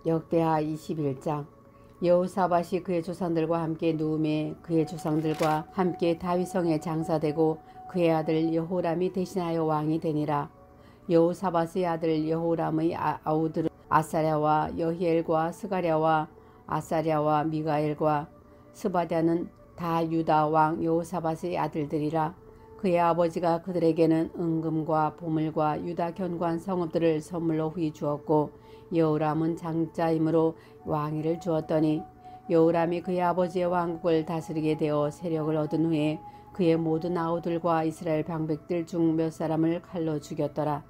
역대하 21장. 여호사밧이 그의 조상들과 함께 누움에 그의 조상들과 함께 다윗성에 장사되고 그의 아들 여호람이 대신하여 왕이 되니라. 여호사밧의 아들 여호람의 아우들은 아사랴와 여히엘과 스가랴와 아사랴와 미가엘과 스바랴는 다 유다 왕 여호사밧의 아들들이라. 그의 아버지가 그들에게는 은금과 보물과 유다 견고한 성읍들을 선물로 후히 주었고 여호람은 장자이므로 왕위를 주었더니 여호람이 그의 아버지의 왕국을 다스리게 되어 세력을 얻은 후에 그의 모든 아우들과 이스라엘 방백들 중 몇 사람을 칼로 죽였더라.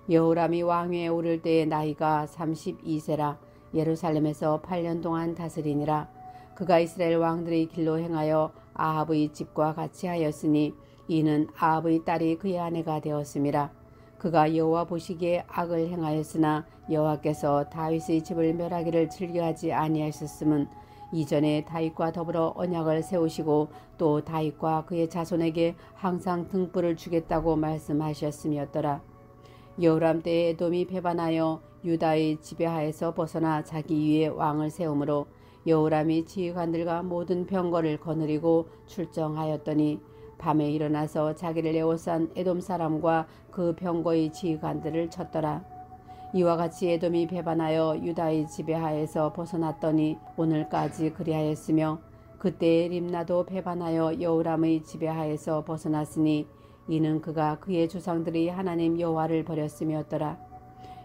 여호람이 왕위에 오를 때의 나이가 32세라. 예루살렘에서 8년 동안 다스리니라. 그가 이스라엘 왕들의 길로 행하여 아합의 집과 같이 하였으니 이는 아합의 딸이 그의 아내가 되었음이라. 그가 여호와 보시기에 악을 행하였으나 여호와께서 다윗의 집을 멸하기를 즐겨하지 아니하셨음은 이전에 다윗과 더불어 언약을 세우시고 또 다윗과 그의 자손에게 항상 등불을 주겠다고 말씀하셨음이었더라. 여호람 때에 에돔이 배반하여 유다의 지배하에서 벗어나 자기 위에 왕을 세우므로 여호람이 지휘관들과 모든 병거를 거느리고 출정하였더니 밤에 일어나서 자기를 에워싼 에돔 사람과 그 병거의 지휘관들을 쳤더라. 이와 같이 에돔이 배반하여 유다의 지배하에서 벗어났더니 오늘까지 그리하였으며 그때에 림나도 배반하여 여호람의 지배하에서 벗어났으니 이는 그가 그의 조상들이 하나님 여호와를 버렸음이었더라.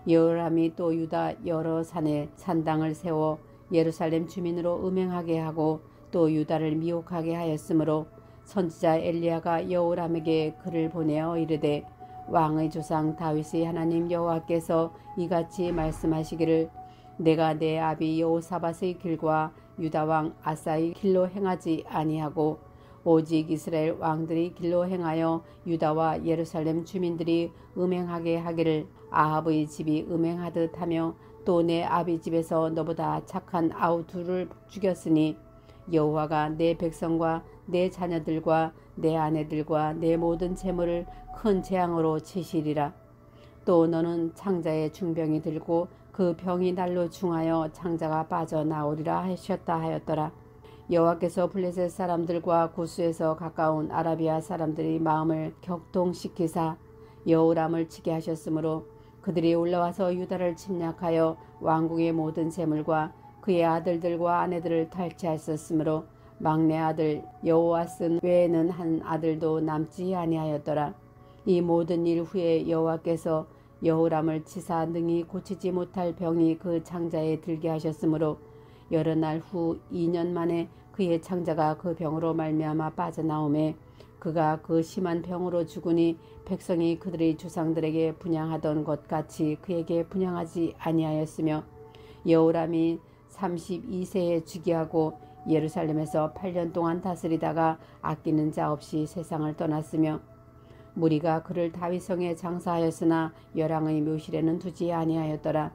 여호람이 또 유다 여러 산에 산당을 세워 예루살렘 주민으로 음행하게 하고 또 유다를 미혹하게 하였으므로 선지자 엘리야가 여호람에게 글을 보내어 이르되 왕의 조상 다윗의 하나님 여호와께서 이같이 말씀하시기를 내가 내 아비 여호사밧의 길과 유다 왕 아사의 길로 행하지 아니하고 오직 이스라엘 왕들이 길로 행하여 유다와 예루살렘 주민들이 음행하게 하기를 아합의 집이 음행하듯 하며 또 내 아비 집에서 너보다 착한 아우 둘을 죽였으니 여호와가 내 백성과 내 자녀들과 내 아내들과 내 모든 재물을 큰 재앙으로 치시리라. 또 너는 창자의 중병이 들고 그 병이 날로 중하여 창자가 빠져나오리라 하셨다 하였더라. 여호와께서 블레셋 사람들과 구스에서 가까운 아라비아 사람들의 마음을 격동시키사 여호람을 치게 하셨으므로 그들이 올라와서 유다를 침략하여 왕궁의 모든 재물과 그의 아들들과 아내들을 탈취하였으므로 막내 아들 여호아스 외에는 한 아들도 남지 아니하였더라. 이 모든 일 후에 여호와께서 여호람을 치사 능히 고치지 못할 병이 그 창자에 들게 하셨으므로 여러 날 후 2년 만에 그의 창자가 그 병으로 말미암아 빠져나오매 그가 그 심한 병으로 죽으니 백성이 그들의 조상들에게 분향하던 것 같이 그에게 분향하지 아니하였으며 여호람이 32세에 즉위하고 예루살렘에서 8년 동안 다스리다가 아끼는 자 없이 세상을 떠났으며 무리가 그를 다윗성에 장사하였으나 열왕의 묘실에는 두지 아니하였더라.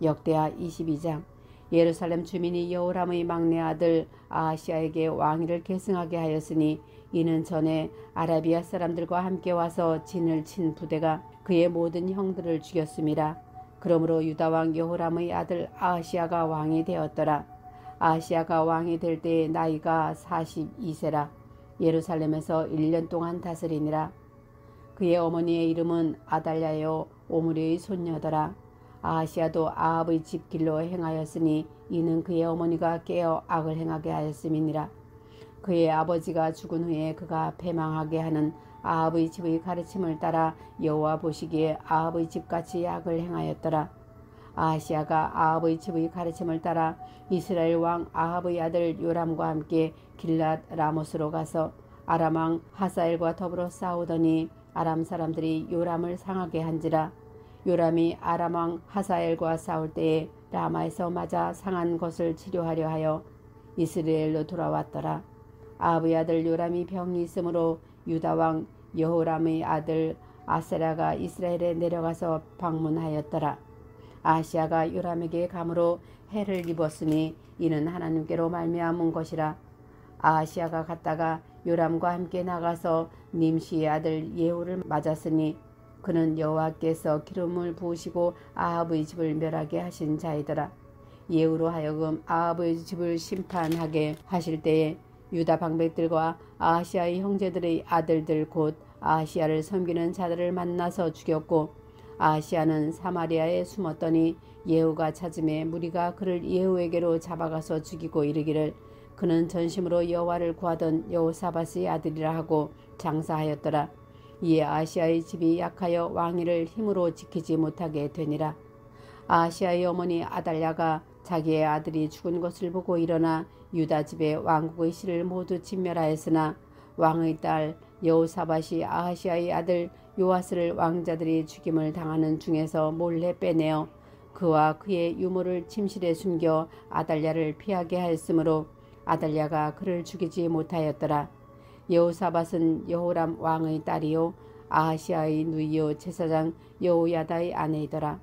역대하 22장. 예루살렘 주민이 여호람의 막내 아들 아하시아에게 왕위를 계승하게 하였으니 이는 전에 아라비아 사람들과 함께 와서 진을 친 부대가 그의 모든 형들을 죽였음이라. 그러므로 유다 왕 여호람의 아들 아하시아가 왕이 되었더라. 아하시아가 왕이 될 때의 나이가 42세라. 예루살렘에서 1년 동안 다스리니라. 그의 어머니의 이름은 아달랴요 오므리의 손녀더라. 아하시아도 아합의 집 길로 행하였으니 이는 그의 어머니가 깨어 악을 행하게 하였음이니라. 그의 아버지가 죽은 후에 그가 패망하게 하는 아합의 집의 가르침을 따라 여호와 보시기에 아합의 집같이 악을 행하였더라. 아하시아가 아합의 집의 가르침을 따라 이스라엘 왕 아합의 아들 요람과 함께 길랏 라못으로 가서 아람 왕 하사엘과 더불어 싸우더니 아람 사람들이 요람을 상하게 한지라. 요람이 아람 왕 하사엘과 싸울 때에 라마에서 맞아 상한 것을 치료하려 하여 이스라엘로 돌아왔더라. 아합의 아들 요람이 병이 있으므로 유다 왕 여호람의 아들 아세라가 이스라엘에 내려가서 방문하였더라. 아하시아가 요람에게 감으로 해를 입었으니 이는 하나님께로 말미암은 것이라. 아하시아가 갔다가 요람과 함께 나가서 님시의 아들 예후를 맞았으니 그는 여호와께서 기름을 부으시고 아합의 집을 멸하게 하신 자이더라. 예후로 하여금 아합의 집을 심판하게 하실 때에 유다 방백들과 아하시아의 형제들의 아들들 곧 아하시아를 섬기는 자들을 만나서 죽였고, 아하시아는 사마리아에 숨었더니 예후가 찾음에 무리가 그를 예후에게로 잡아가서 죽이고 이르기를 그는 전심으로 여호와를 구하던 여호사밧의 아들이라 하고 장사하였더라. 이에 아하시아의 집이 약하여 왕위를 힘으로 지키지 못하게 되니라. 아하시아의 어머니 아달랴가 자기의 아들이 죽은 것을 보고 일어나 유다 집의 왕국의 씨를 모두 진멸하였으나 왕의 딸 여호사밧이 아하시아의 아들 요아스를 왕자들이 죽임을 당하는 중에서 몰래 빼내어 그와 그의 유모를 침실에 숨겨 아달랴를 피하게 하였으므로 아달랴가 그를 죽이지 못하였더라. 여호사밧은 여호람 왕의 딸이요 아하시아의 누이요 제사장 여호야다의 아내이더라.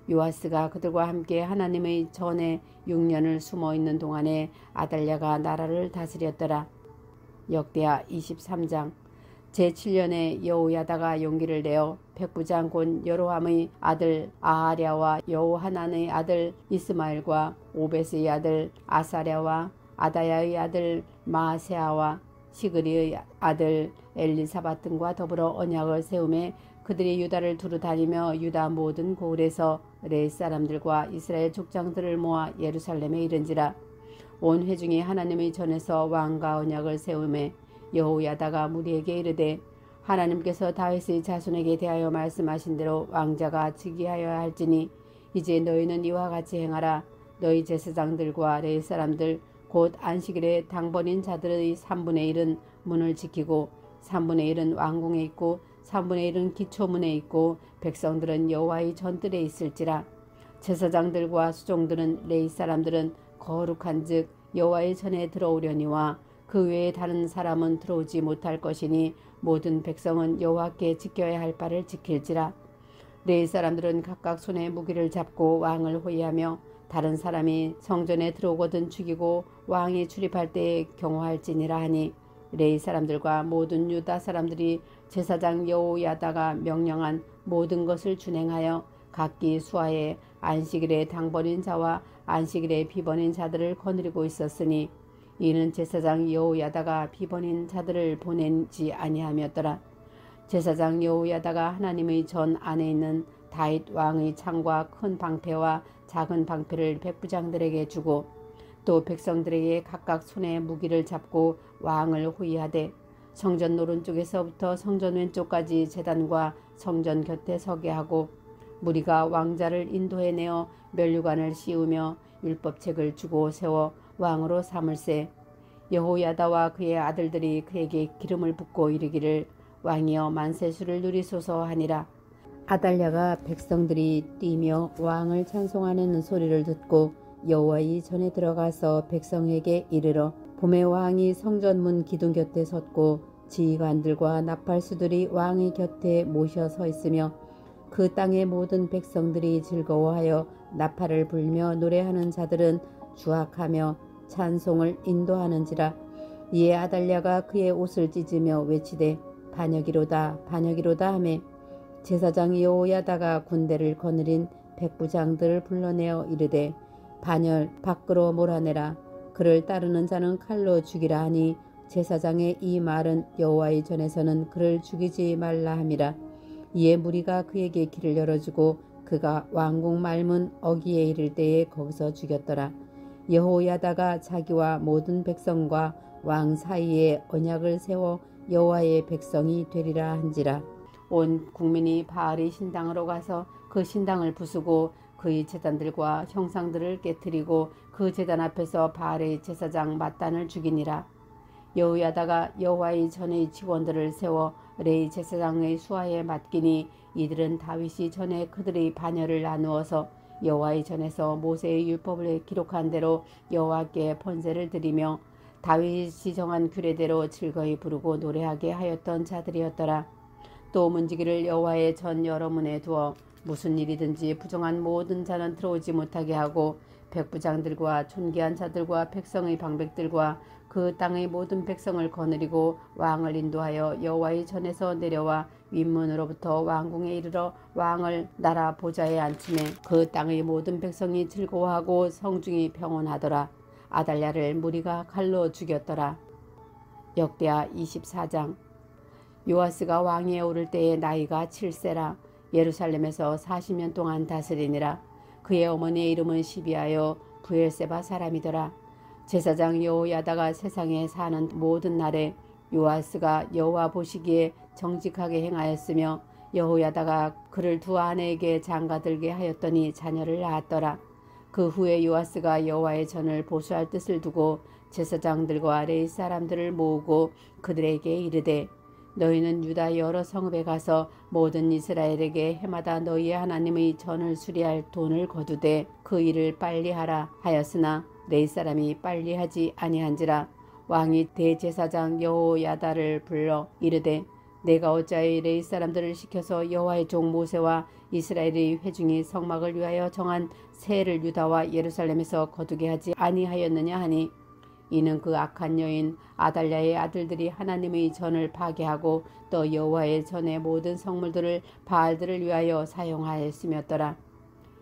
요아스가 그들과 함께 하나님의 전에 6년을 숨어있는 동안에 아달랴가 나라를 다스렸더라. 역대하 23장. 제7년에 여호야다가 용기를 내어 백부장 곧 여로함의 아들 아하랴와 여호하난의 아들 이스마엘과 오벳의 아들 아사랴와 아다야의 아들 마세아와 시그리의 아들 엘리사밧 등과 더불어 언약을 세우매 그들이 유다를 두루 다니며 유다 모든 고을에서 레 사람들과 이스라엘 족장들을 모아 예루살렘에 이른지라. 온 회중이 하나님의 전에서 왕과 언약을 세우매 여호야다가 무리에게 이르되 하나님께서 다윗의 자손에게 대하여 말씀하신 대로 왕자가 즉위하여야 할지니 이제 너희는 이와 같이 행하라. 너희 제사장들과 레위 사람들 곧 안식일에 당번인 자들의 3분의 1은 문을 지키고 3분의 1은 왕궁에 있고 3분의 1은 기초문에 있고 백성들은 여호와의 전뜰에 있을지라. 제사장들과 수종들은 레위 사람들은 거룩한즉 여호와의 전에 들어오려니와 그 외에 다른 사람은 들어오지 못할 것이니 모든 백성은 여호와께 지켜야 할 바를 지킬지라. 레위 사람들은 각각 손에 무기를 잡고 왕을 호위하며 다른 사람이 성전에 들어오거든 죽이고 왕이 출입할 때에 경호할지니라 하니 레위 사람들과 모든 유다 사람들이 제사장 여호야다가 명령한 모든 것을 준행하여 각기 수하에 안식일에 당번인 자와 안식일에 비번인 자들을 거느리고 있었으니 이는 제사장 여호야다가 비번인 자들을 보내지 아니함이었더라. 제사장 여호야다가 하나님의 전 안에 있는 다윗 왕의 창과 큰 방패와 작은 방패를 백부장들에게 주고 또 백성들에게 각각 손에 무기를 잡고 왕을 호위하되 성전 오른쪽에서부터 성전 왼쪽까지 제단과 성전 곁에 서게 하고 무리가 왕자를 인도해내어 면류관을 씌우며 율법책을 주고 세워 왕으로 삼을세. 여호야다와 그의 아들들이 그에게 기름을 붓고 이르기를 왕이여 만세수를 누리소서 하니라. 아달랴가 백성들이 뛰며 왕을 찬송하는 소리를 듣고 여호와의 전에 들어가서 백성에게 이르러 봄에 왕이 성전문 기둥 곁에 섰고 지휘관들과 나팔수들이 왕의 곁에 모셔 서 있으며 그 땅의 모든 백성들이 즐거워하여 나팔을 불며 노래하는 자들은 주악하며 찬송을 인도하는지라. 이에 아달랴가 그의 옷을 찢으며 외치되 반역이로다 반역이로다 하매 제사장 여호야다가 군대를 거느린 백부장들을 불러내어 이르되 반열 밖으로 몰아내라. 그를 따르는 자는 칼로 죽이라 하니 제사장의 이 말은 여호와의 전에서는 그를 죽이지 말라 함이라. 이에 무리가 그에게 길을 열어주고 그가 왕궁 말문 어기에 이를 때에 거기서 죽였더라. 여호야다가 자기와 모든 백성과 왕 사이에 언약을 세워 여호와의 백성이 되리라 한지라. 온 국민이 바알의 신당으로 가서 그 신당을 부수고 그의 제단들과 형상들을 깨뜨리고 그 제단 앞에서 바알의 제사장 맏단을 죽이니라. 여호야다가 여호와의 전의 직원들을 세워 레위 제사장의 수하에 맡기니 이들은 다윗이 전에 그들의 반열을 나누어서 여호와의 전에서 모세의 율법을 기록한 대로 여호와께 번제를 드리며 다윗이 정한 규례대로 즐거이 부르고 노래하게 하였던 자들이었더라. 또 문지기를 여호와의 전 여러 문에 두어 무슨 일이든지 부정한 모든 자는 들어오지 못하게 하고 백부장들과 존귀한 자들과 백성의 방백들과 그 땅의 모든 백성을 거느리고 왕을 인도하여 여호와의 전에서 내려와 윗문으로부터 왕궁에 이르러 왕을 나라 보좌에 앉히매 그 땅의 모든 백성이 즐거워하고 성중이 평온하더라. 아달랴를 무리가 칼로 죽였더라. 역대하 24장. 요아스가 왕위에 오를 때에 나이가 7세라. 예루살렘에서 40년 동안 다스리니라. 그의 어머니의 이름은 시비하여 브엘세바 사람이더라. 제사장 여호야다가 세상에 사는 모든 날에 요아스가 여호와 보시기에 정직하게 행하였으며 여호야다가 그를 두 아내에게 장가들게 하였더니 자녀를 낳았더라. 그 후에 요아스가 여호와의 전을 보수할 뜻을 두고 제사장들과 레위 사람들을 모으고 그들에게 이르되 너희는 유다 여러 성읍에 가서 모든 이스라엘에게 해마다 너희의 하나님의 전을 수리할 돈을 거두되 그 일을 빨리 하라 하였으나 레위 사람이 빨리 하지 아니한지라. 왕이 대제사장 여호야다를 불러 이르되 내가 어찌하여 레위 사람들을 시켜서 여호와의 종 모세와 이스라엘의 회중이 성막을 위하여 정한 세를 유다와 예루살렘에서 거두게 하지 아니하였느냐 하니 이는 그 악한 여인 아달랴의 아들들이 하나님의 전을 파괴하고 또 여호와의 전의 모든 성물들을 바알들을 위하여 사용하였음이었더라.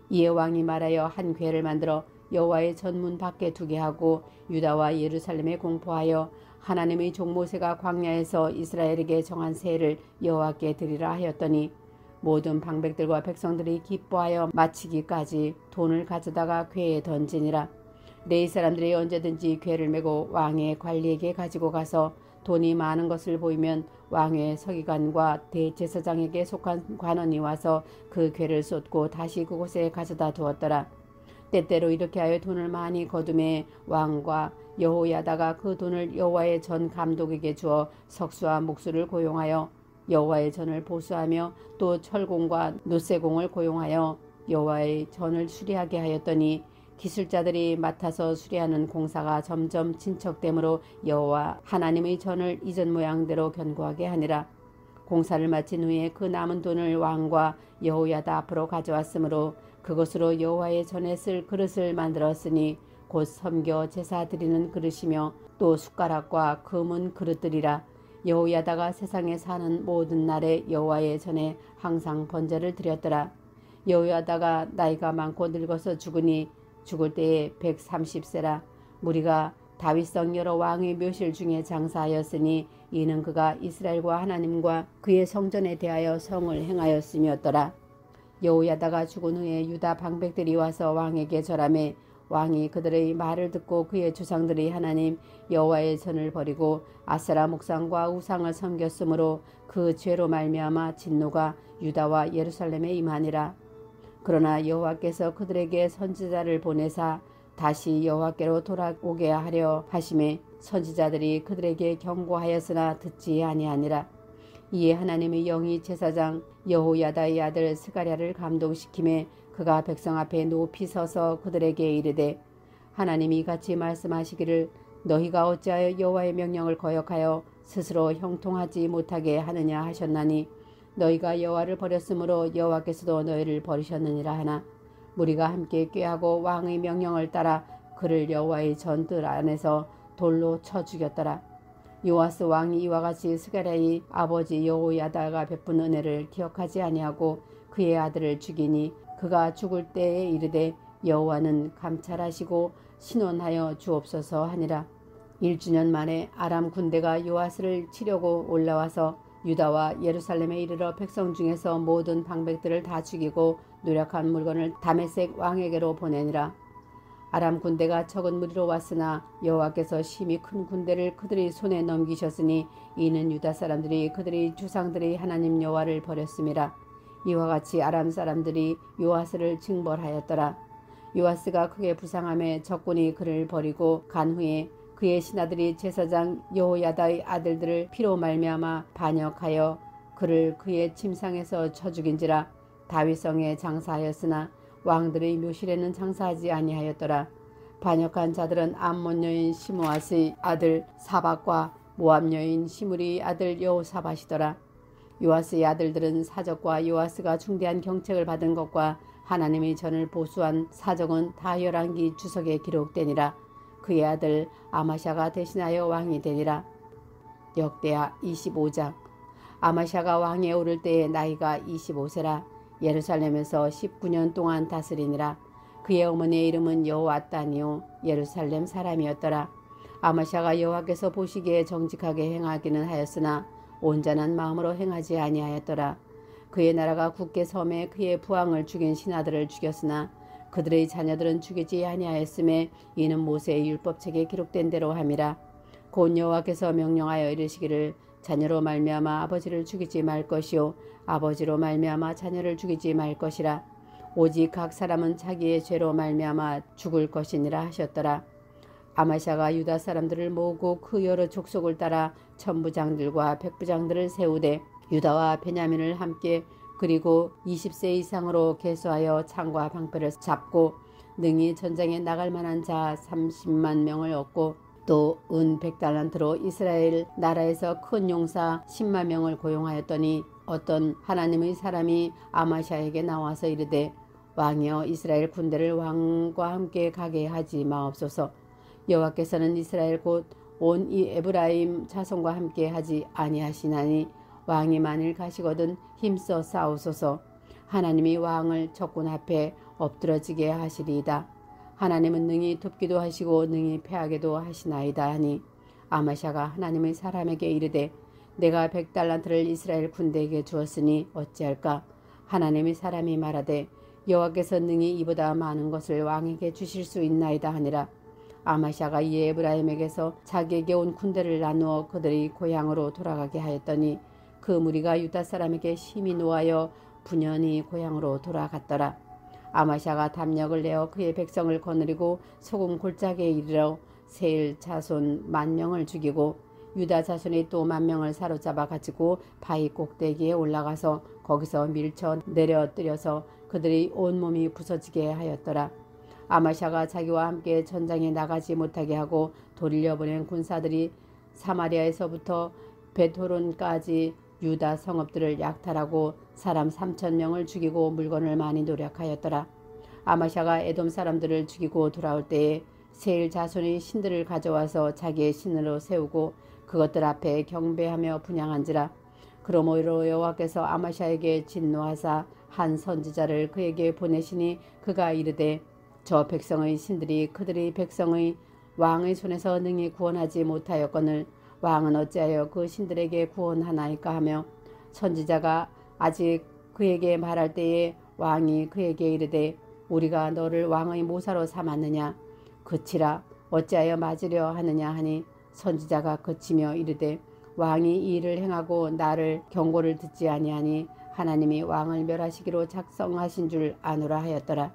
이에 왕이 말하여 한 궤를 만들어 여호와의 전문 밖에 두게 하고 유다와 예루살렘에 공포하여 하나님의 종 모세가 광야에서 이스라엘에게 정한 세를 여호와께 드리라 하였더니 모든 방백들과 백성들이 기뻐하여 마치기까지 돈을 가져다가 궤에 던지니라. 레위 사람들이 언제든지 궤를 메고 왕의 관리에게 가지고 가서 돈이 많은 것을 보이면 왕의 서기관과 대제사장에게 속한 관원이 와서 그 궤를 쏟고 다시 그곳에 가져다 두었더라. 때때로 이렇게 하여 돈을 많이 거두매 왕과 여호야다가 그 돈을 여호와의 전 감독에게 주어 석수와 목수를 고용하여 여호와의 전을 보수하며 또 철공과 노쇠공을 고용하여 여호와의 전을 수리하게 하였더니 기술자들이 맡아서 수리하는 공사가 점점 진척되므로 여호와 하나님의 전을 이전 모양대로 견고하게 하니라. 공사를 마친 후에 그 남은 돈을 왕과 여호야다 앞으로 가져왔으므로 그것으로 여호와의 전에 쓸 그릇을 만들었으니 곧 섬겨 제사 드리는 그릇이며 또 숟가락과 금은 그릇들이라. 여호야다가 세상에 사는 모든 날에 여호와의 전에 항상 번제를 드렸더라. 여호야다가 나이가 많고 늙어서 죽으니 죽을 때에 130세라. 무리가 다윗성 여러 왕의 묘실 중에 장사하였으니 이는 그가 이스라엘과 하나님과 그의 성전에 대하여 성을 행하였음이었더라. 여호야다가 죽은 후에 유다 방백들이 와서 왕에게 절하매 왕이 그들의 말을 듣고 그의 조상들의 하나님 여호와의 전을 버리고 아세라 목상과 우상을 섬겼으므로 그 죄로 말미암아 진노가 유다와 예루살렘에 임하니라. 그러나 여호와께서 그들에게 선지자를 보내사 다시 여호와께로 돌아오게 하려 하심에 선지자들이 그들에게 경고하였으나 듣지 아니하니라. 이에 하나님의 영이 제사장 여호야다의 아들 스가랴를 감동시키매 그가 백성 앞에 높이 서서 그들에게 이르되 하나님이 이같이 말씀하시기를 너희가 어찌하여 여호와의 명령을 거역하여 스스로 형통하지 못하게 하느냐 하셨나니 너희가 여호와를 버렸으므로 여호와께서도 너희를 버리셨느니라 하나 무리가 함께 꾀하고 왕의 명령을 따라 그를 여호와의 전뜰 안에서 돌로 쳐 죽였더라. 요아스 왕이 이와 같이 스가랴의 아버지 여호야다가 베푼 은혜를 기억하지 아니하고 그의 아들을 죽이니 그가 죽을 때에 이르되 여호와는 감찰하시고 신원하여 주옵소서 하니라. 1주년 만에 아람 군대가 요아스를 치려고 올라와서 유다와 예루살렘에 이르러 백성 중에서 모든 방백들을 다 죽이고 노력한 물건을 다메섹 왕에게로 보내니라. 아람 군대가 적은 무리로 왔으나 여호와께서 심히 큰 군대를 그들의 손에 넘기셨으니 이는 유다 사람들이 그들의 조상들의 하나님 여호와를 버렸음이라. 이와 같이 아람 사람들이 요아스를 징벌하였더라. 요아스가 크게 부상함에 적군이 그를 버리고 간 후에 그의 신하들이 제사장 여호야다의 아들들을 피로 말미암아 반역하여 그를 그의 침상에서 쳐 죽인지라. 다윗성에 장사하였으나 왕들의 묘실에는 장사하지 아니하였더라. 반역한 자들은 암몬 여인 시므앗의 아들 사박과 모압 여인 시므리의 아들 여호사밧이더라. 요아스의 아들들은 사적과 요아스가 중대한 경책을 받은 것과 하나님이 전을 보수한 사적은 다 열왕기 주석에 기록되니라. 그의 아들 아마샤가 대신하여 왕이 되니라. 역대하 25장. 아마샤가 왕에 오를 때에 나이가 25세라. 예루살렘에서 19년 동안 다스리니라. 그의 어머니의 이름은 여호앗단이요 예루살렘 사람이었더라. 아마샤가 여호와께서 보시기에 정직하게 행하기는 하였으나 온전한 마음으로 행하지 아니하였더라. 그의 나라가 굳게 섬에 그의 부왕을 죽인 신하들을 죽였으나 그들의 자녀들은 죽이지 아니하였음에 이는 모세의 율법책에 기록된 대로 함이라. 곧 여호와께서 명령하여 이르시기를 자녀로 말미암아 아버지를 죽이지 말 것이요 아버지로 말미암아 자녀를 죽이지 말 것이라. 오직 각 사람은 자기의 죄로 말미암아 죽을 것이니라 하셨더라. 아마샤가 유다 사람들을 모으고 그 여러 족속을 따라 천부장들과 백부장들을 세우되 유다와 베냐민을 함께 그리고 20세 이상으로 계수하여 창과 방패를 잡고 능히 전쟁에 나갈 만한 자 30만 명을 얻고 또 은 100달란트로 이스라엘 나라에서 큰 용사 10만 명을 고용하였더니 어떤 하나님의 사람이 아마샤에게 나와서 이르되 왕이여 이스라엘 군대를 왕과 함께 가게 하지 마옵소서. 여호와께서는 이스라엘 곧 온 이 에브라임 자손과 함께 하지 아니하시나니 왕이 만일 가시거든 힘써 싸우소서. 하나님이 왕을 적군 앞에 엎드러지게 하시리이다. 하나님은 능히 돕기도 하시고 능히 패하게도 하시나이다 하니 아마샤가 하나님의 사람에게 이르되 내가 100달란트를 이스라엘 군대에게 주었으니 어찌할까. 하나님의 사람이 말하되 여호와께서 능히 이보다 많은 것을 왕에게 주실 수 있나이다 하니라. 아마샤가 이에 에브라임에게서 자기에게 온 군대를 나누어 그들의 고향으로 돌아가게 하였더니 그 무리가 유다 사람에게 심히 노하여 분연히 고향으로 돌아갔더라. 아마샤가 담력을 내어 그의 백성을 거느리고 소금 골짜기에 이르러 세일 자손 10,000명을 죽이고 유다 자손이 또 10,000명을 사로잡아 가지고 바위 꼭대기에 올라가서 거기서 밀쳐 내려뜨려서 그들의 온몸이 부서지게 하였더라. 아마샤가 자기와 함께 전장에 나가지 못하게 하고 돌려보낸 군사들이 사마리아에서부터 벳호론까지 유다 성읍들을 약탈하고 사람 3,000명을 죽이고 물건을 많이 노력하였더라. 아마샤가 에돔 사람들을 죽이고 돌아올 때에 세일 자손이 신들을 가져와서 자기의 신으로 세우고 그것들 앞에 경배하며 분향한지라. 그러므로 여호와께서 아마샤에게 진노하사 한 선지자를 그에게 보내시니 그가 이르되 저 백성의 신들이 그들의 백성의 왕의 손에서 능히 구원하지 못하였거늘 왕은 어찌하여 그 신들에게 구원하나이까 하며 선지자가 아직 그에게 말할 때에 왕이 그에게 이르되 우리가 너를 왕의 모사로 삼았느냐 그치라 어찌하여 맞으려 하느냐 하니 선지자가 그치며 이르되 왕이 이 일을 행하고 나를 경고를 듣지 아니하니 하나님이 왕을 멸하시기로 작성하신 줄 아노라 하였더라.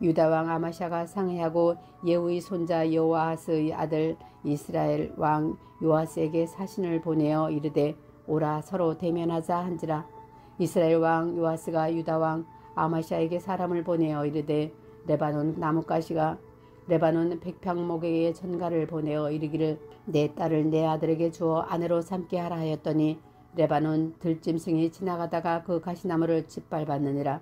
유다 왕 아마샤가 상해하고 예후의 손자 여호아스의 아들 이스라엘 왕 요아스에게 사신을 보내어 이르되 오라 서로 대면하자 한지라. 이스라엘 왕 요아스가 유다 왕 아마샤에게 사람을 보내어 이르되 레바논 나뭇가시가 레바논 백평목에게 전가를 보내어 이르기를 내 딸을 내 아들에게 주어 아내로 삼게 하라 하였더니 레바논 들짐승이 지나가다가 그 가시나무를 짓밟았느니라.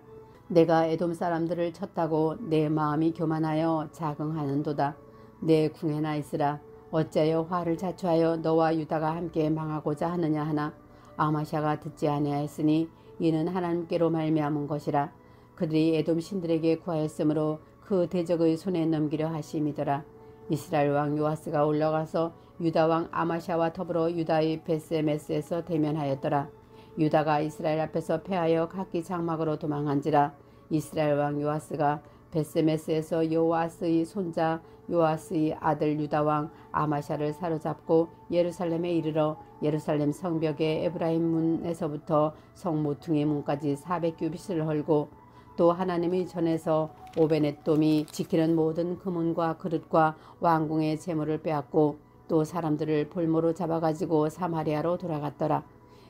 내가 에돔 사람들을 쳤다고 내 마음이 교만하여 자긍하는도다. 내 궁에나 있으라. 어찌하여 화를 자초하여 너와 유다가 함께 망하고자 하느냐 하나 아마샤가 듣지 아니하였으니 이는 하나님께로 말미암은 것이라. 그들이 에돔 신들에게 구하였으므로 그 대적의 손에 넘기려 하심이더라. 이스라엘 왕 요아스가 올라가서 유다 왕 아마샤와 더불어 유다의 베스메스에서 대면하였더라. 유다가 이스라엘 앞에서 패하여 각기 장막으로 도망한지라. 이스라엘 왕 요아스가 베스메스에서 요아스의 손자 요아스의 아들 유다 왕 아마샤를 사로잡고 예루살렘에 이르러 예루살렘 성벽의 에브라임 문에서부터 성 모퉁이 문까지 400규빗을 헐고 또 하나님의 전에서 오베넷돔이 지키는 모든 금은과 그릇과 왕궁의 재물을 빼앗고 또 사람들을 볼모로 잡아가지고 사마리아로 돌아갔더라.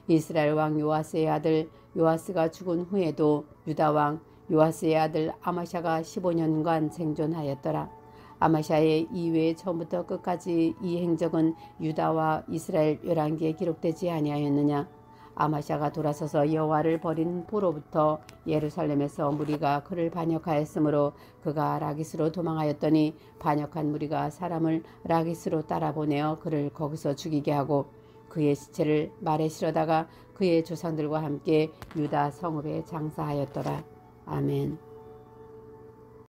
이스라엘 왕 요아스의 아들 요아스가 죽은 후에도 유다 왕 요아스의 아들 아마샤가 15년간 생존하였더라. 아마샤의 이외에 처음부터 끝까지 이 행적은 유다와 이스라엘 열왕기에 기록되지 아니하였느냐. 아마샤가 돌아서서 여호와를 버린 후로부터 예루살렘에서 무리가 그를 반역하였으므로 그가 라기스로 도망하였더니 반역한 무리가 사람을 라기스로 따라 보내어 그를 거기서 죽이게 하고 그의 시체를 말에 실어다가 그의 조상들과 함께 유다 성읍에 장사하였더라. 아멘.